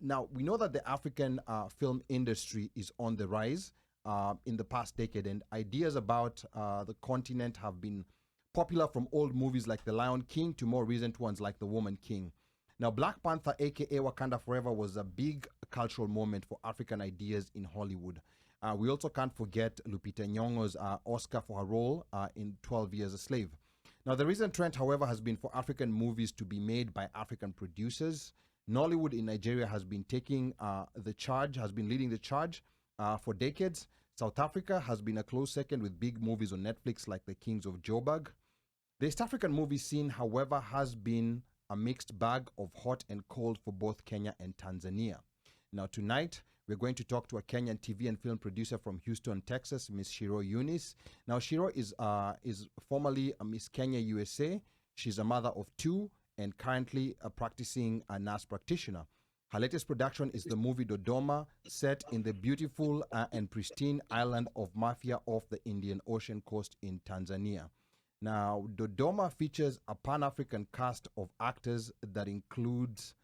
Now, we know that the African film industry is on the rise in the past decade, and ideas about the continent have been popular from old movies like The Lion King to more recent ones like The Woman King. Now, Black Panther, aka Wakanda Forever, was a big cultural moment for African ideas in Hollywood. We also can't forget Lupita Nyong'o's Oscar for her role in 12 Years a Slave. Now, the recent trend, however, has been for African movies to be made by African producers. Nollywood in Nigeria has been taking the charge, has been leading the charge for decades. South Africa has been a close second with big movies on Netflix like The Kings of Joburg. The East African movie scene, however, has been a mixed bag of hot and cold for both Kenya and Tanzania. Now, tonight, we're going to talk to a Kenyan TV and film producer from Houston, Texas, Miss Tshyro UNIS. Now, Tshyro is formerly a Miss Kenya USA. She's a mother of two and currently a practicing nurse practitioner. Her latest production is the movie Dodoma, set in the beautiful and pristine island of Mafia off the Indian Ocean coast in Tanzania. Now, Dodoma features a Pan-African cast of actors that includes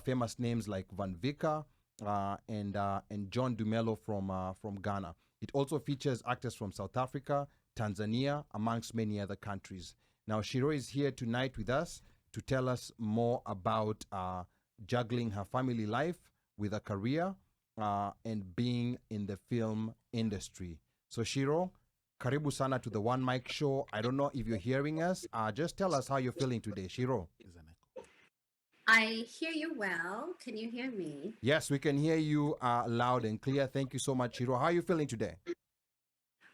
famous names like Van Vika and John Dumelo from Ghana. It also features actors from South Africa, Tanzania, amongst many other countries. Now, Tshyro is here tonight with us to tell us more about juggling her family life with a career and being in the film industry. So, Tshyro, karibu sana to the One Mic Show. I don't know if you're hearing us. Just tell us how you're feeling today, Tshyro. I hear you well. Can you hear me? Yes, we can hear you loud and clear. Thank you so much, Tshyro. How are you feeling today?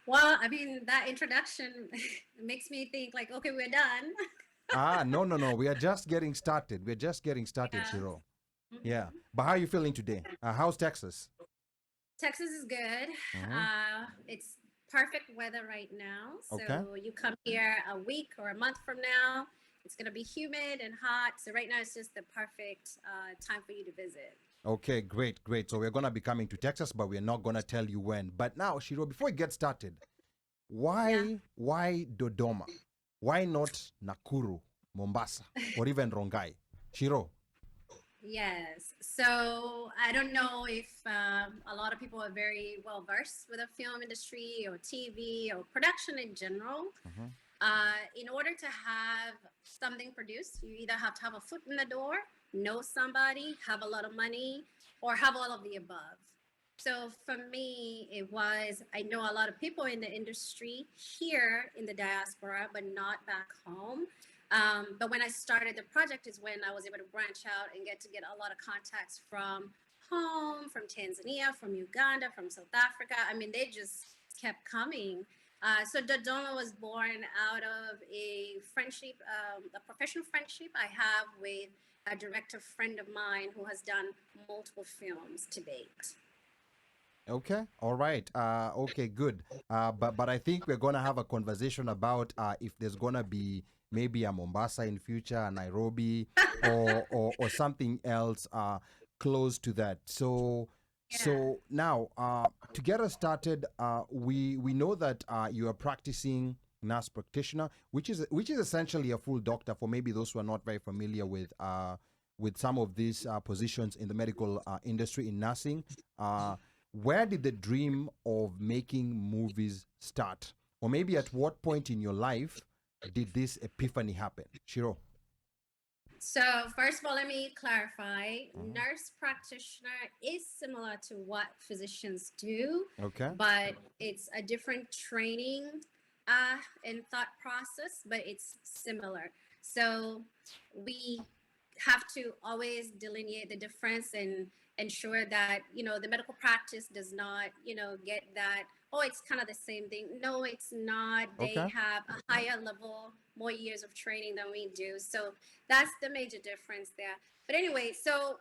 Well, I mean, that introduction makes me think like, okay, we're done. No. We are just getting started. We're just getting started, Yeah. Tshyro. Yeah. But how are you feeling today? How's Texas? Texas is good. It's perfect weather right now. So Okay. you come here a week or a month from now, it's going to be humid and hot. So right now it's just the perfect time for you to visit. Okay, great. So we're going to be coming to Texas, but we're not going to tell you when. But now, Tshyro, before we get started, why Dodoma? Why not Nakuru, Mombasa, or even Rongai? Tshyro. Yes. So I don't know if a lot of people are very well versed with the film industry or TV or production in general. In order to have something produced, you either have to have a foot in the door, know somebody, have a lot of money, or have all of the above. So for me, it was, I know a lot of people in the industry here in the diaspora, but not back home. But when I started the project is when I was able to branch out and get a lot of contacts from home, from Tanzania, from Uganda, from South Africa. I mean, they just kept coming. So Dodoma was born out of a friendship, a professional friendship I have with a director friend of mine who has done multiple films to date. Okay, all right. Okay, good. But I think we're gonna have a conversation about if there's gonna be maybe a Mombasa in future, a Nairobi, or something else close to that. So now to get us started, we know that you are practicing nurse practitioner, which is essentially a full doctor for maybe those who are not very familiar with some of these positions in the medical industry in nursing. Where did the dream of making movies start? Or maybe at what point in your life did this epiphany happen? Tshyro. So first of all, let me clarify. Nurse practitioner is similar to what physicians do, Okay. but it's a different training and thought process, but it's similar. So we have to always delineate the difference and ensure that, the medical practice does not, get that, oh, it's kind of the same thing. No, it's not. They Okay. have a higher level, more years of training than we do. So that's the major difference there. But anyway, so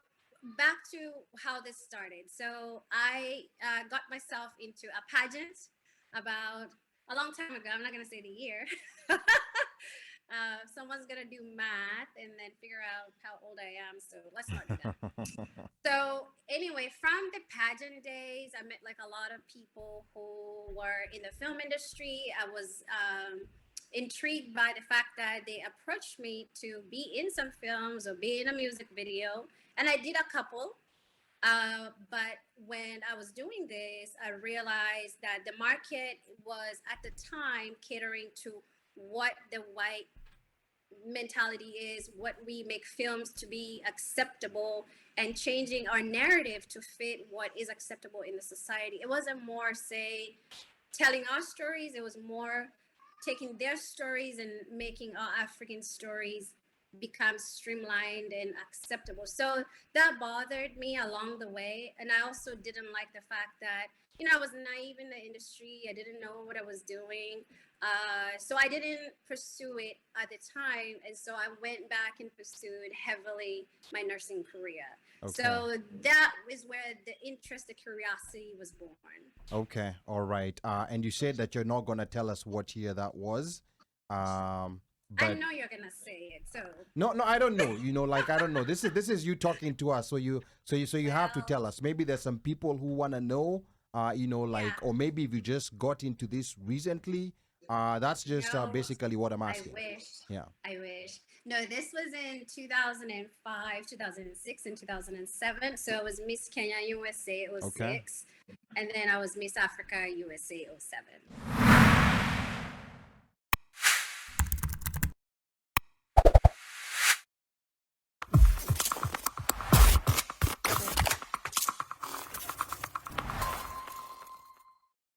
back to how this started. So I got myself into a pageant about a long time ago. I'm not going to say the year. Someone's gonna do math and then figure out how old I am. So let's not do that. So anyway, from the pageant days, I met like a lot of people who were in the film industry. I was intrigued by the fact that they approached me to be in some films or be in a music video, and I did a couple. But when I was doing this, I realized that the market was at the time catering to what the white mentality is, what we make films to be acceptable, and changing our narrative to fit what is acceptable in the society. It wasn't more, say, telling our stories, it was more taking their stories and making our African stories become streamlined and acceptable. So that bothered me along the way. And I also didn't like the fact that, I was naive in the industry. I didn't know what I was doing. So I didn't pursue it at the time. And so I went back and pursued heavily my nursing career. Okay. So that is where the interest, the curiosity was born. Okay. All right. And you said that you're not going to tell us what year that was. But I know you're gonna say it, so no, I don't know. I don't know. This is you talking to us, so you have to tell us. Maybe there's some people who want to know, or maybe if you just got into this recently. That's just basically what I'm asking. I wish. Yeah. I wish. No, this was in 2005, 2006, and 2007. So I was Miss Kenya USA 06, and then I was Miss Africa USA 07.